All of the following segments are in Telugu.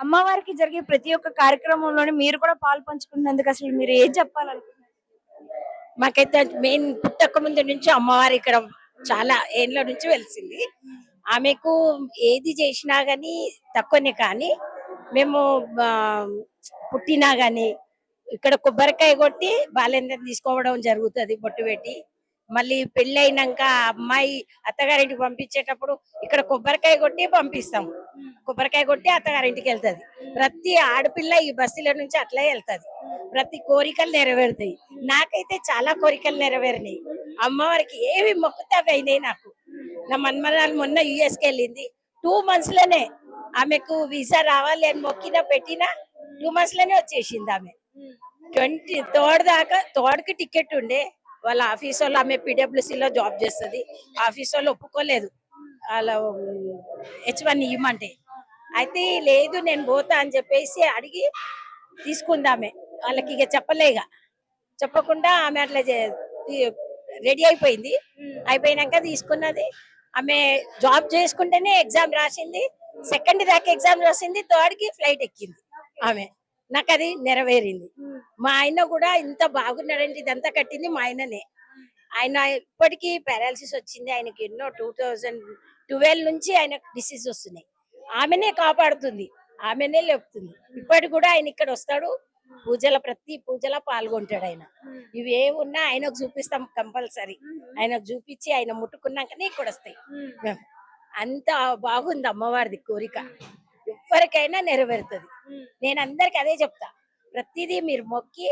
అమ్మవారికి జరిగే ప్రతి ఒక్క కార్యక్రమంలోని మీరు కూడా పాలు పంచుకున్నందుకు అసలు మీరు ఏం చెప్పాలనుకుంటున్నారు? మాకైతే మెయిన్ పుట్టక ముందు నుంచి అమ్మవారు ఇక్కడ చాలా ఏళ్ళ నుంచి వెలిసింది. ఆమెకు ఏది చేసినా గానీ తక్కువనే. కానీ మేము ఆ, పుట్టినా గానీ ఇక్కడ కొబ్బరికాయ కొట్టి బాలేందరం తీసుకోవడం జరుగుతుంది, బొట్టు పెట్టి. మళ్ళీ పెళ్లి అయినాక అమ్మాయి అత్తగారింటికి పంపించేటప్పుడు ఇక్కడ కొబ్బరికాయ కొట్టి పంపిస్తాం. కొబ్బరికాయ కొట్టి అత్తగారింటికి వెళ్తది. ప్రతి ఆడపిల్ల ఈ బస్సుల నుంచి అట్లే వెళ్తది. ప్రతి కోరికలు నెరవేరుతాయి. నాకైతే చాలా కోరికలు నెరవేరినాయి. అమ్మవారికి ఏవి మొక్కుతే అవి అయినాయి నాకు. నా మన్మరాలు మొన్న యుఎస్కి వెళ్ళింది. 2 months లోనే ఆమెకు వీసా రావాలి అని మొక్కినా పెట్టినా 2 months లోనే వచ్చేసింది ఆమె. 23rd దాకా, 3rd కి టికెట్ ఉండే. వాళ్ళ ఆఫీస్ వాళ్ళు, ఆమె PWC లో జాబ్ చేస్తుంది, ఆఫీస్ వాళ్ళు ఒప్పుకోలేదు వాళ్ళ H1 ఇవ్వమంటే. అయితే లేదు నేను పోతా అని చెప్పేసి అడిగి తీసుకుందామే. వాళ్ళకి ఇక చెప్పలేగా, చెప్పకుండా ఆమె అట్లా రెడీ అయిపోయింది. అయిపోయినాక తీసుకున్నది. ఆమె జాబ్ చేసుకుంటేనే ఎగ్జామ్ రాసింది. 2nd దాకా ఎగ్జామ్ రాసింది. 3rd కి ఫ్లైట్ ఎక్కింది ఆమె. నాకు అది నెరవేరింది. మా ఆయన కూడా ఇంత బాగున్నాడంటే ఇదంతా కట్టింది మా ఆయననే. ఆయన ఇప్పటికీ పారాలసిస్ వచ్చింది ఆయనకి. ఎన్నో 2012 నుంచి ఆయనకు డిసీజ్ వస్తున్నాయి. ఆమెనే కాపాడుతుంది, ఆమెనే లేపుతుంది. ఇప్పటికి కూడా ఆయన ఇక్కడ వస్తాడు, ప్రతి పూజలో పాల్గొంటాడు ఆయన. ఇవి ఏమున్నా ఆయనకు చూపిస్తాం కంపల్సరీ. ఆయనకు చూపించి ఆయన ముట్టుకున్నాకనే ఇక్కడ వస్తాయి. అంత బాగుంది అమ్మవారిది కోరిక. ఎవరికైనా నెరవేరుతుంది. నేను అందరికి అదే చెప్తా, ప్రతిదీ మీరు మొక్కి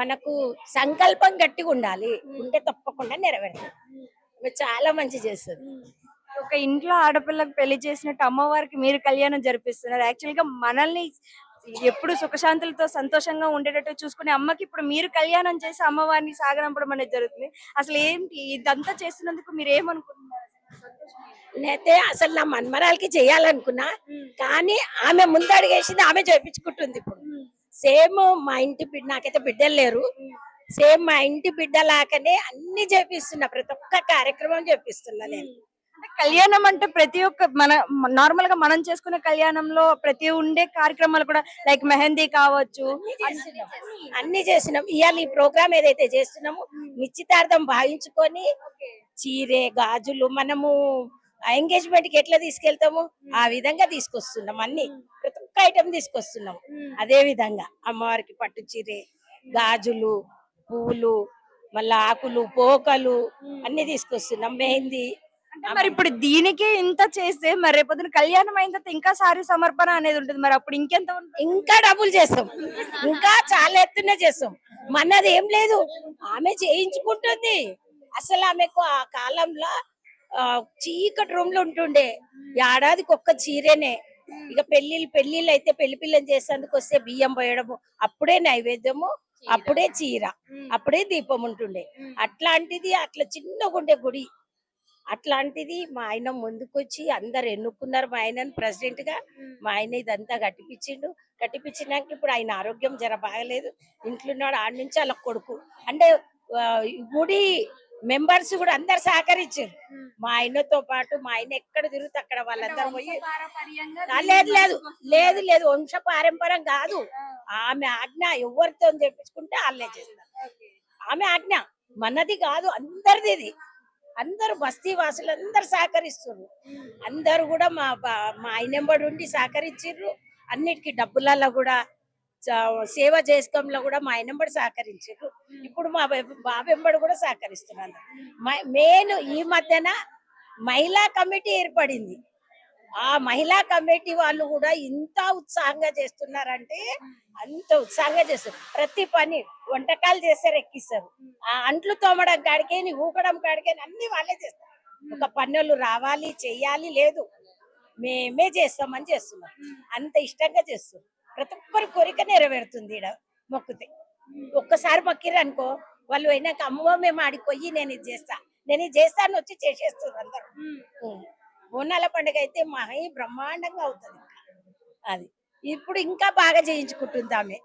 మనకు సంకల్పం గట్టిగా ఉండాలి, ఉంటే తప్పకుండా నెరవేరుతుంది. చాలా మంచి చేస్తుంది. ఒక ఇంట్లో ఆడపిల్లకు పెళ్లి చేసినట్టు అమ్మవారికి మీరు కళ్యాణం జరిపిస్తున్నారు. యాక్చువల్ గా మనల్ని ఎప్పుడు సుఖశాంతులతో సంతోషంగా ఉండేటట్టు చూసుకునే అమ్మకి ఇప్పుడు మీరు కళ్యాణం చేసి అమ్మవారిని సాగనంపడం అనేది జరుగుతుంది. అసలు ఏంటి ఇదంతా చేస్తున్నందుకు మీరు ఏమనుకుంటున్నారు? నేనైతే అసలు నా మన్మరాలకి చేయాలనుకున్నా, కానీ ఆమె ముందు అడిగేసింది, ఆమె చేయించుకుంటుంది. ఇప్పుడు సేమ్ మా ఇంటి బిడ్డ, నాకైతే బిడ్డలు లేరు, సేమ్ మా ఇంటి బిడ్డలాగానే అన్ని చేపిస్తున్నా. ప్రతి ఒక్క కార్యక్రమం చేపిస్తున్నా నేను. అంటే కళ్యాణం అంటే ప్రతి ఒక్క మన నార్మల్ గా మనం చేసుకునే కళ్యాణంలో ప్రతి ఉండే కార్యక్రమాలు కూడా లైక్ మెహందీ కావచ్చు, అన్ని చేసినాం. ఇవాళ ఈ ప్రోగ్రామ్ ఏదైతే చేస్తున్నామో నిశ్చితార్థం భావించుకొని చీరే, గాజులు మనము ఎంగేజ్మెంట్ కి ఎట్లా తీసుకెళ్తాము ఆ విధంగా తీసుకొస్తున్నాం. అన్ని ప్రతి ఒక్క ఐటమ్ తీసుకొస్తున్నాం. అదే విధంగా అమ్మవారికి పట్టు చీరే, గాజులు, పువ్వులు, మళ్ళా ఆకులు, పోకలు అన్ని తీసుకొస్తున్నాం. మెహందీ. మరి ఇప్పుడు దీనికి ఇంత చేస్తే మరి రేపొద్దున కళ్యాణం అయిన తర్వాత ఇంకా సారీ సమర్పణ అనేది ఉంటుంది. మరి అప్పుడు ఇంకెంత ఉంటుంది? ఇంకా డబ్బులు చేస్తాం, ఇంకా చాలా ఎత్తున చేస్తాం. మనది ఏం లేదు, ఆమె చేయించుకుంటుంది. అసలు ఆమెకు ఆ కాలంలో చీకటి రూమ్ లో ఉంటుండే. ఏడాదికి ఒక్క చీరేనే. ఇక పెళ్లిళ్ళు అయితే పెళ్లి పిల్లని చేసేందుకు వస్తే బియ్యం పోయడము, అప్పుడే నైవేద్యము, అప్పుడే చీర, అప్పుడే దీపం ఉంటుండే. అట్లాంటిది అట్లా చిన్నగుండే గుడి. అట్లాంటిది మా ఆయన ముందుకొచ్చి అందరు ఎన్నుకున్నారు మా ఆయనను ప్రెసిడెంట్ గా. మా ఆయన ఇదంతా కట్టిపించిండు. కట్టిపించినాక ఇప్పుడు ఆయన ఆరోగ్యం జర బాగలేదు, ఇంట్లో ఉన్నాడు. ఆడ నుంచి వాళ్ళ కొడుకు అంటే గుడి మెంబర్స్ కూడా అందరు సహకరించారు. మా ఆయనతో పాటు మా ఆయన ఎక్కడ తిరుగుతా అక్కడ వాళ్ళందరూ పోయి. లేదు లేదు లేదు లేదు వంశ పారంపర్యం కాదు. ఆమె ఆజ్ఞ ఎవరితో తెప్పించుకుంటే వాళ్ళే చేస్తారు. ఆమె ఆజ్ఞ మనది కాదు, అందరిది ఇది. అందరు బస్తీ వాసులు అందరు సహకరిస్తున్నారు. అందరు కూడా మా ఆయనంబడి ఉండి సహకరించారు. అన్నిటికీ డబ్బులలో కూడా, సేవ చేసుకోవడంలో కూడా మా ఆయనంబడి సహకరించారు. ఇప్పుడు మా బాబెంబడి కూడా సహకరిస్తున్నారు. మెయిన్ ఈ మధ్యన మహిళా కమిటీ ఏర్పడింది. ఆ మహిళా కమిటీ వాళ్ళు కూడా ఇంత ఉత్సాహంగా చేస్తున్నారంటే అంత ఉత్సాహంగా చేస్తారు. ప్రతి పని, వంటకాలు చేస్తారు, ఎక్కిస్తారు. ఆ అంట్లు తోమడం కాడికేని, ఊకడం కాడికేని అన్ని వాళ్ళే చేస్తారు. ఒక పనులు రావాలి, చెయ్యాలి లేదు, మేమే చేస్తామని చేస్తున్నాం. అంత ఇష్టంగా చేస్తారు. ప్రతి ఒక్కరి కోరిక నెరవేరుతుంది ఈడ మొక్కుతే. ఒక్కసారి మొక్కిరు అనుకో, వాళ్ళు అయినాక అమ్మో మేము ఆడిపోయి నేను ఇది చేస్తాను వచ్చి చేసేస్తారు అందరు. బోనాల పండుగ అయితే మహి బ్రహ్మాండంగా అవుతుంది. అది ఇప్పుడు ఇంకా బాగా చేయించుకుంటుంది ఆమె.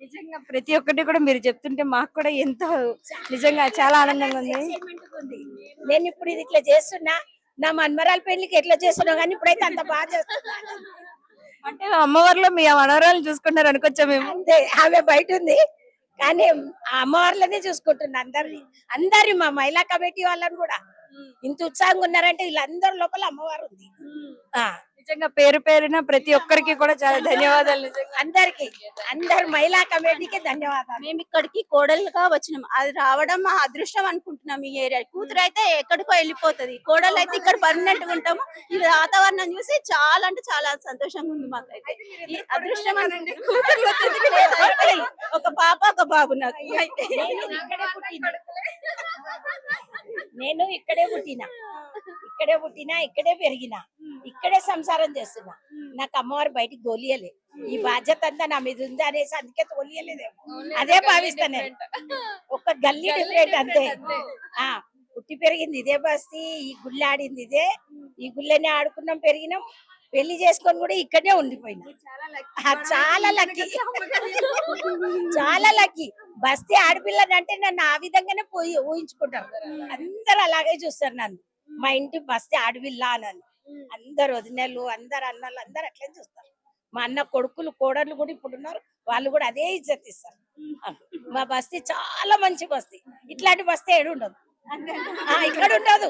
నిజంగా ప్రతి ఒక్కటి కూడా మీరు చెప్తుంటే మాకు కూడా ఎంతో నిజంగా చాలా ఆనందంగా ఉంది. నేను ఇప్పుడు ఇది ఇట్లా చేస్తున్నా, నా మన్మరాల పెళ్లికి ఎట్లా చేస్తున్నా కానీ ఇప్పుడైతే అంత బాగా చేస్తున్నా. అంటే అమ్మవారిలో మీ మనవరాలు చూసుకుంటారు అనుకోవచ్చా మేము? అంతే, ఆమె బయట ఉంది కానీ ఆ అమ్మవార్లనే చూసుకుంటున్నా అందరి మా మహిళా కమిటీ వాళ్ళని కూడా ఇంత ఉత్సాహంగా ఉన్నారంటే వీళ్ళందరి లోపల అమ్మవారు ఉంది. ఆ నిజంగా పేరు పేరున ప్రతి ఒక్కరికి కూడా చాలా ధన్యవాదాలు నిజంగా. అందరి మహిళా కమిటీకి ధన్యవాదాలు. మేము ఇక్కడికి కోడలుగా వచ్చినాం, అది రావడం మా అదృష్టం అనుకుంటున్నాం. ఈ ఏరియా కూతురు అయితే ఎక్కడికో వెళ్ళిపోతది, కోడలు అయితే ఇక్కడ పర్మనెంట్ గా ఉంటాము. ఈ వాతావరణం చూసి చాలా అంటే చాలా సంతోషంగా ఉంది మాకైతే. ఈ అదృష్టం కూతురు ఒక పాప ఒక బాబు నాకు. నేను ఇక్కడే పుట్టినా ఇక్కడే పెరిగినా ఇక్కడే సంసారం చేస్తున్నా. నాకు అమ్మవారు బయటికి తోలియలే, ఈ బాధ్యత అంతా నా మీద ఉంది అనేసి అందుకే తోలియలేదేమో, అదే భావిస్తా నేను. ఒక గల్లీ డిఫరెంట్ అంతే. ఆ పుట్టి పెరిగింది ఇదే బస్తీ, ఈ గుళ్ళు ఆడింది ఇదే, ఈ గుళ్ళనే ఆడుకున్నాం పెరిగినాం, పెళ్లి చేసుకొని కూడా ఇక్కడనే ఉండిపోయినా. చాలా లక్కీ, చాలా లక్కీ. బస్తీ ఆడపిల్లనంటే నన్ను ఆ విధంగానే పోయి ఊహించుకుంటారు. అందరు అలాగే చూస్తారు నన్ను, మా ఇంటి బస్తీ ఆడపిల్ల అని. అందరు వదినలు, అందరు అన్నలు అందరు అట్లే చూస్తారు. మా అన్న కొడుకులు కోడళ్ళు కూడా ఇప్పుడు ఉన్నారు, వాళ్ళు కూడా అదే ఇజ్జత్ ఇస్తారు. మా బస్తీ చాలా మంచి బస్తీ, ఇట్లాంటి బస్తీ ఏడు ఉండదు, ఇక్కడ ఉండదు.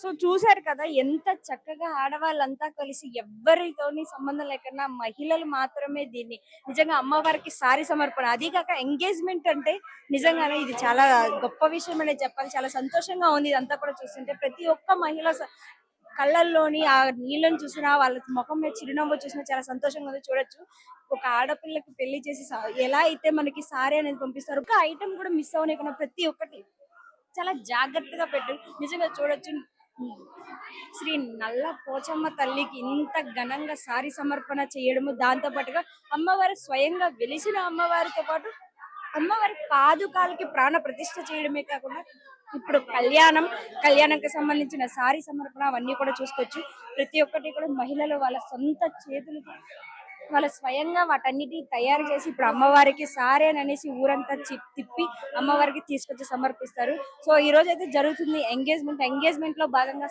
సో చూసారు కదా ఎంత చక్కగా ఆడవాళ్ళంతా కలిసి ఎవ్వరితోని సంబంధం లేకుండా మహిళలు మాత్రమే దీన్ని నిజంగా అమ్మవారికి సారి సమర్పణ, అది కాక ఎంగేజ్మెంట్ అంటే నిజంగానే ఇది చాలా గొప్ప విషయం అనే చెప్పాలి. చాలా సంతోషంగా ఉంది ఇదంతా కూడా చూస్తుంటే. ప్రతి ఒక్క మహిళ కళ్ళల్లోని ఆ నీళ్ళని చూసినా, వాళ్ళ ముఖం మీద చిరునవ్వు చూసినా చాలా సంతోషంగా ఉంది. చూడొచ్చు, ఒక ఆడపిల్లకి పెళ్లి చేసి ఎలా అయితే మనకి సారీ అనేది పంపిస్తారు, ఒక ఐటమ్ కూడా మిస్ అవలేకుండా ప్రతి ఒక్కటి చాలా జాగ్రత్తగా పెట్టారు. నిజంగా చూడొచ్చు, శ్రీ నల్ల పోచమ్మ తల్లికి ఇంత ఘనంగా సారీ సమర్పణ చేయడము, దాంతో పాటుగా అమ్మవారు స్వయంగా వెలిసిన అమ్మవారితో పాటు అమ్మవారి పాదుకాలకి ప్రాణ ప్రతిష్ఠ చేయడమే కాకుండా ఇప్పుడు కళ్యాణంకి సంబంధించిన సారీ సమర్పణ అవన్నీ కూడా చూసుకోవచ్చు. ప్రతి ఒక్కటి కూడా మహిళలు వాళ్ళ సొంత చేతులతో వాళ్ళ స్వయంగా వాటన్నిటిని తయారు చేసి ఇప్పుడు అమ్మవారికి సారీ అని అనేసి ఊరంతా తిప్పి అమ్మవారికి తీసుకొచ్చి సమర్పిస్తారు. సో ఈ రోజు అయితే జరుగుతుంది ఎంగేజ్మెంట్ లో భాగంగా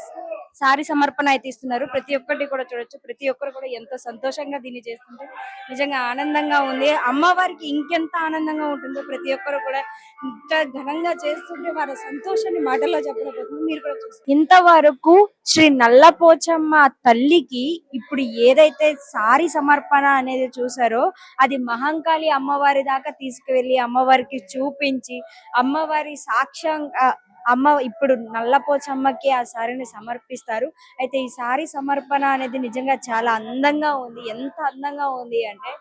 సారీ సమర్పణ అయితే ఇస్తున్నారు. ప్రతి ఒక్కటి కూడా చూడొచ్చు, ప్రతి ఒక్కరు కూడా ఎంతో సంతోషంగా దీన్ని చేస్తుంటే నిజంగా ఆనందంగా ఉంది. అమ్మవారికి ఇంకెంత ఆనందంగా ఉంటుందో ప్రతి ఒక్కరు కూడా ఇంత ఘనంగా చేస్తుంటే వారి సంతోషాన్ని మాటల్లో చెప్పలేకపోతుంది. మీరు కూడా చూస్తారు, ఇంతవరకు శ్రీ నల్లపోచమ్మ తల్లికి ఇప్పుడు ఏదైతే సారీ సమర్పణ అనేది చూసారో అది మహంకాళి అమ్మవారి దాకా తీసుకువెళ్ళి అమ్మవారికి చూపించి అమ్మవారి సాక్ష్యంగా ఇప్పుడు నల్లపోచమ్మకి ఆ సారీని సమర్పిస్తారు. అయితే ఈ సారీ సమర్పణ అనేది నిజంగా చాలా అందంగా ఉంది. ఎంత అందంగా ఉంది అంటే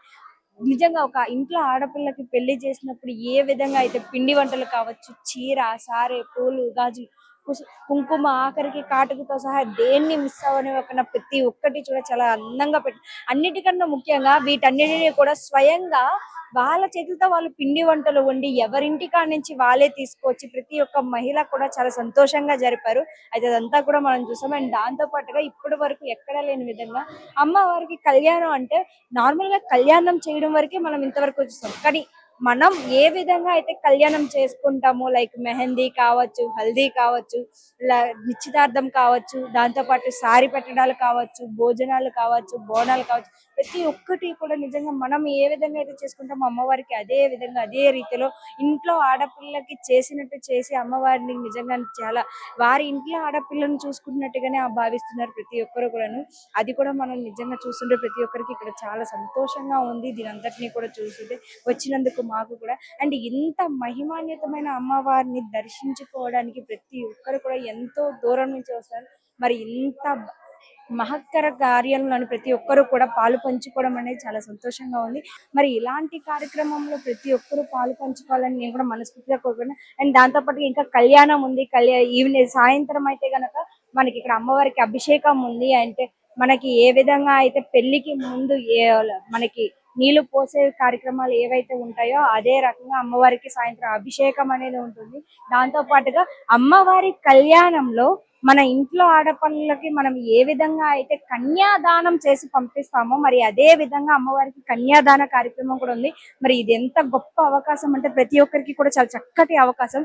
నిజంగా ఒక ఇంట్లో ఆడపిల్లకి పెళ్లి చేసినప్పుడు ఏ విధంగా అయితే పిండి వంటలు కావచ్చు, చీర, సారే, పూలు, గాజులు, కుంకుమ, ఆఖరికి కాటుకతో సహా దేన్ని మిస్ అవ్వనివ్వకుండా ప్రతి ఒక్కటి కూడా చాలా అందంగా అన్నిటికన్నా ముఖ్యంగా వీటన్నిటిని కూడా స్వయంగా వాళ్ళ చేతులతో వాళ్ళు పిండి వంటలు వండి ఎవరింటికా నుంచి వాళ్ళే తీసుకొచ్చి ప్రతి ఒక్క మహిళ కూడా చాలా సంతోషంగా జరిపారు. అయితే అదంతా కూడా మనం చూసాం. అండ్ దాంతో పాటుగా ఇప్పటి వరకు ఎక్కడ లేని విధంగా అమ్మవారికి కళ్యాణం అంటే నార్మల్ గా కళ్యాణం చేయడం వరకే మనం ఇంతవరకు చూస్తాం. కానీ మనం ఏ విధంగా అయితే కళ్యాణం చేసుకుంటామో, లైక్ మెహందీ కావచ్చు, హల్దీ కావచ్చు, నిశ్చితార్థం కావచ్చు, దాంతో పాటు సారీ పెట్టడాలు కావచ్చు, భోజనాలు కావచ్చు, బోనాలు కావచ్చు, ప్రతి ఒక్కటి కూడా నిజంగా మనం ఏ విధంగా అయితే చేసుకుంటామో అమ్మవారికి అదే విధంగా అదే రీతిలో ఇంట్లో ఆడపిల్లకి చేసినట్టు చేసి అమ్మవారిని నిజంగా చాలా వారి ఇంట్లో ఆడపిల్లను చూసుకున్నట్టుగానే భావిస్తున్నారు ప్రతి ఒక్కరు కూడాను. అది కూడా మనం నిజంగా చూస్తుంటే ప్రతి ఒక్కరికి ఇక్కడ చాలా సంతోషంగా ఉంది. దీని అంతటినీ కూడా చూస్తుంటే వచ్చినందుకు మాకు కూడా. అండ్ ఇంత మహిమాన్వితమైన అమ్మవారిని దర్శించుకోవడానికి ప్రతి ఒక్కరు కూడా ఎంతో దూరం నుంచి వస్తారు. మరి ఇంత మహత్తర కార్యంలోని ప్రతి ఒక్కరు కూడా పాలు పంచుకోవడం అనేది చాలా సంతోషంగా ఉంది. మరి ఇలాంటి కార్యక్రమంలో ప్రతి ఒక్కరు పాలు పంచుకోవాలని నేను కూడా మనస్ఫూర్తిగా కోరుకున్నాను. అండ్ దాంతో పాటు ఇంకా కళ్యాణం ఉంది. ఈవినింగ్ సాయంత్రం అయితే గనక మనకి ఇక్కడ అమ్మవారికి అభిషేకం ఉంది. అంటే మనకి ఏ విధంగా అయితే పెళ్లికి ముందు మనకి నీళ్లు పోసే కార్యక్రమాలు ఏవైతే ఉంటాయో అదే రకంగా అమ్మవారికి సాయంత్రం అభిషేకం అనేది ఉంటుంది. దాంతో పాటుగా అమ్మవారి కళ్యాణంలో మన ఇంట్లో ఆడపిల్లలకి మనం ఏ విధంగా అయితే కన్యాదానం చేసి పంపిస్తామో మరి అదే విధంగా అమ్మవారికి కన్యాదాన కార్యక్రమం కూడా ఉంది. మరి ఇది ఎంత గొప్ప అవకాశం అంటే ప్రతి ఒక్కరికి కూడా చాలా చక్కటి అవకాశం.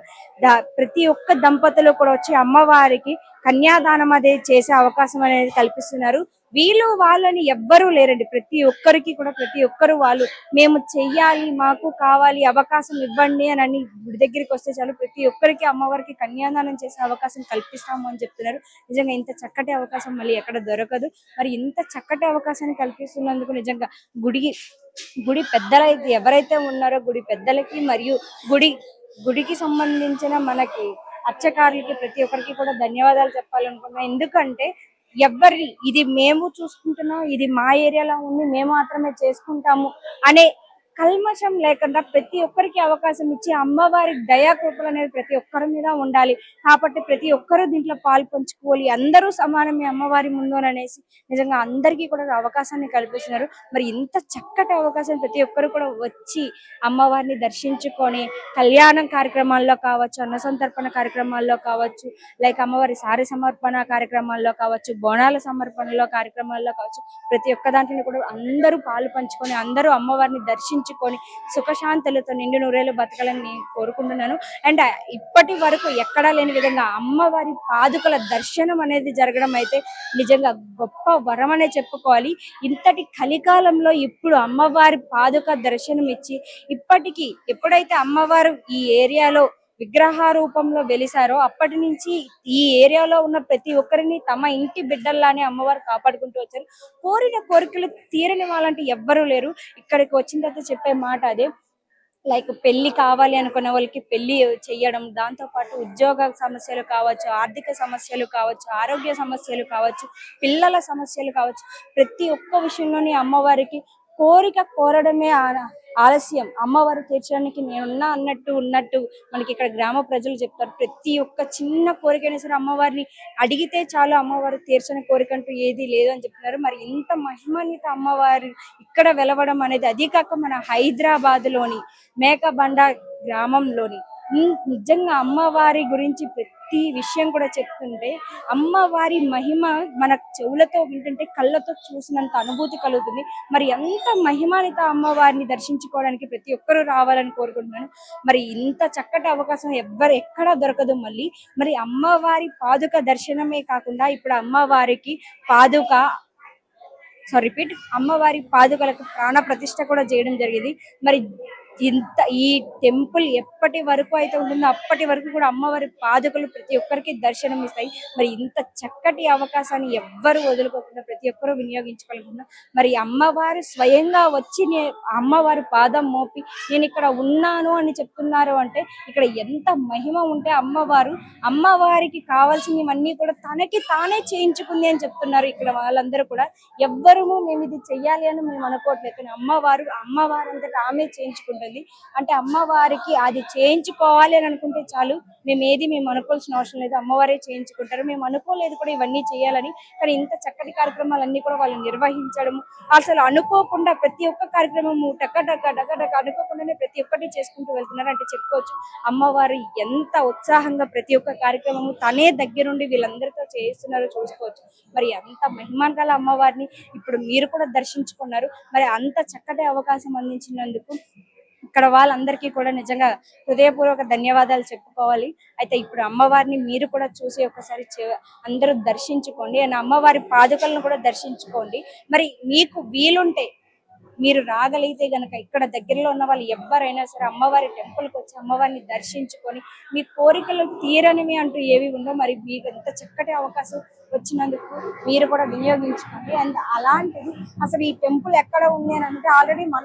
ప్రతి ఒక్క దంపతులు కూడా వచ్చి అమ్మవారికి కన్యాదానం అనేది చేసే అవకాశం అనేది కల్పిస్తున్నారు. వీళ్ళు వాళ్ళని ఎవ్వరూ లేరండి. ప్రతి ఒక్కరికి కూడా ప్రతి ఒక్కరు వాళ్ళు మేము చెయ్యాలి, మాకు కావాలి, అవకాశం ఇవ్వండి అని గుడి దగ్గరికి వస్తే చాలు ప్రతి ఒక్కరికి అమ్మవారికి కన్యాదానం చేసే అవకాశం కల్పిస్తాము అని చెప్తున్నారు. నిజంగా ఇంత చక్కటి అవకాశం మళ్ళీ ఎక్కడ దొరకదు. మరి ఇంత చక్కటి అవకాశాన్ని కల్పిస్తున్నందుకు నిజంగా గుడి పెద్దలైతే ఎవరైతే ఉన్నారో గుడి పెద్దలకి మరియు గుడికి సంబంధించిన మనకి అర్చకారులకి ప్రతి ఒక్కరికి కూడా ధన్యవాదాలు చెప్పాలనుకున్నా. ఎందుకంటే ఇది మేము చూసుకుంటున్నాం, ఇది మా ఏరియాలో ఉంది, మేము మాత్రమే చేసుకుంటాము అనే కల్మషం లేకుండా ప్రతి ఒక్కరికి అవకాశం ఇచ్చి అమ్మవారి దయా కృపలు అనేది ప్రతి ఒక్కరి మీద ఉండాలి. కాబట్టి ప్రతి ఒక్కరూ దీంట్లో పాలు పంచుకోవాలి, అందరూ సమానమే అమ్మవారి ముందు అనేసి నిజంగా అందరికీ కూడా అవకాశాన్ని కల్పిస్తున్నారు. మరి ఇంత చక్కటి అవకాశం ప్రతి ఒక్కరు కూడా వచ్చి అమ్మవారిని దర్శించుకొని కళ్యాణం కార్యక్రమాల్లో కావచ్చు, అన్న సంతర్పణ కార్యక్రమాల్లో కావచ్చు, లైక్ అమ్మవారి సారి సమర్పణ కార్యక్రమాల్లో కావచ్చు, బోనాల సమర్పణలో కార్యక్రమాల్లో కావచ్చు, ప్రతి ఒక్క దాంట్లో కూడా అందరూ పాలు పంచుకొని అందరూ అమ్మవారిని దర్శించుకొని సుఖశాంతులతో నిండు నూరేళ్ళు బతకాలని నేను కోరుకుంటున్నాను. అండ్ ఇప్పటి వరకు ఎక్కడా లేని విధంగా అమ్మవారి పాదుకల దర్శనం అనేది జరగడం అయితే నిజంగా గొప్ప వరం అనే చెప్పుకోవాలి. ఇంతటి కలికాలంలో ఇప్పుడు అమ్మవారి పాదుక దర్శనం ఇచ్చి ఇప్పటికీ ఎప్పుడైతే అమ్మవారు ఈ ఏరియాలో విగ్రహ రూపంలో వెలిసారో అప్పటి నుంచి ఈ ఏరియాలో ఉన్న ప్రతి ఒక్కరిని తమ ఇంటి బిడ్డల్లానే అమ్మవారు కాపాడుకుంటూ వచ్చారు. కోరిన కోరికలు తీరని వాళ్ళంటే ఎవ్వరూ లేరు. ఇక్కడికి వచ్చిన తర్వాత చెప్పే మాట అదే. లైక్ పెళ్లి కావాలి అనుకున్న వాళ్ళకి పెళ్లి చెయ్యడం, దాంతో పాటు ఉద్యోగ సమస్యలు కావచ్చు, ఆర్థిక సమస్యలు కావచ్చు, ఆరోగ్య సమస్యలు కావచ్చు, పిల్లల సమస్యలు కావచ్చు, ప్రతి ఒక్క విషయంలోని అమ్మవారికి కోరడమే ఆలస్యం అమ్మవారు తీర్చడానికి నేనున్నా ఉన్నట్టు మనకి ఇక్కడ గ్రామ ప్రజలు చెప్తారు. ప్రతి ఒక్క చిన్న కోరికైనా సరే అమ్మవారిని అడిగితే చాలు అమ్మవారు తీర్చని కోరిక అంటూ ఏది లేదు అని చెప్తున్నారు. మరి ఇంత మహిమాన్విత అమ్మవారు ఇక్కడ వెలవడం అనేది, అది కాక మన హైదరాబాద్ లోని మేకబండ గ్రామంలోని నిజంగా అమ్మవారి గురించి ప్రతి విషయం కూడా చెప్తుంటే అమ్మవారి మహిమ మన చెవులతో వింటుంటే కళ్ళతో చూసినంత అనుభూతి కలుగుతుంది. మరి ఎంత మహిమానిత అమ్మవారిని దర్శించుకోవడానికి ప్రతి ఒక్కరూ రావాలని కోరుకుంటున్నాను. మరి ఇంత చక్కటి అవకాశం ఎక్కడా దొరకదు. మరి అమ్మవారి పాదుక దర్శనమే కాకుండా ఇప్పుడు అమ్మవారికి అమ్మవారి పాదుకలకు ప్రాణ ప్రతిష్ఠ కూడా చేయడం జరిగింది. మరి ఈ టెంపుల్ ఎప్పటి వరకు అయితే ఉంటుందో అప్పటి వరకు కూడా అమ్మవారి పాదుకలు ప్రతి ఒక్కరికి దర్శనం ఇస్తాయి. మరి ఇంత చక్కటి అవకాశాన్ని ఎవ్వరు వదులుకోకుండా ప్రతి ఒక్కరూ వినియోగించుకోవాలనుకున్నా. మరి అమ్మవారు స్వయంగా వచ్చి అమ్మవారి పాదం మోపి నేను ఇక్కడ ఉన్నాను అని చెప్తున్నారు అంటే ఇక్కడ ఎంత మహిమ ఉంటే అమ్మవారికి కావాల్సినవన్నీ కూడా తనకి తానే చేయించుకుంది అని చెప్తున్నారు. ఇక్కడ వాళ్ళందరూ కూడా ఎవ్వరూ మేము ఇది చెయ్యాలి అని మేము అనుకోవట్లేదు, కానీ అమ్మవారు అంతటా ఆమె చేయించుకుంటుంది. అంటే అమ్మవారికి అది చేయించుకోవాలి అని అనుకుంటే చాలు, మేము అనుకోవాల్సిన అవసరం లేదు, అమ్మవారే చేయించుకుంటారు. మేము అనుకోలేదు కూడా ఇవన్నీ చేయాలని, కానీ ఇంత చక్కటి కార్యక్రమాలన్నీ కూడా వాళ్ళు నిర్వహించడము, అసలు అనుకోకుండా ప్రతి ఒక్క కార్యక్రమము టక అనుకోకుండానే ప్రతి ఒక్కటి చేసుకుంటూ వెళ్తున్నారు. అంటే చెప్పుకోవచ్చు అమ్మవారు ఎంత ఉత్సాహంగా ప్రతి ఒక్క కార్యక్రమము తనే దగ్గరుండి వీళ్ళందరితో చేస్తున్నారో చూసుకోవచ్చు. మరి అంత మహిమాన్ గల అమ్మవారిని ఇప్పుడు మీరు కూడా దర్శించుకున్నారు. మరి అంత చక్కటి అవకాశం అందించినందుకు ఇక్కడ వాళ్ళందరికీ కూడా నిజంగా హృదయపూర్వక ధన్యవాదాలు చెప్పుకోవాలి. అయితే ఇప్పుడు అమ్మవారిని మీరు కూడా చూసి ఒకసారి అందరూ దర్శించుకోండి, అండ్ అమ్మవారి పాదుకలను కూడా దర్శించుకోండి. మరి మీకు వీలుంటే మీరు రాగలిగితే గనక ఇక్కడ దగ్గరలో ఉన్న వాళ్ళు ఎవరైనా సరే అమ్మవారి టెంపుల్కి వచ్చి అమ్మవారిని దర్శించుకొని మీ కోరికలు తీరనివి అంటూ ఏవి ఉందో మరి మీకు ఎంత చక్కటి అవకాశం వచ్చినందుకు మీరు కూడా వినియోగించుకోండి. అండ్ అలాంటిది అసలు ఈ టెంపుల్ ఎక్కడ ఉంది అని అంటే ఆల్రెడీ మన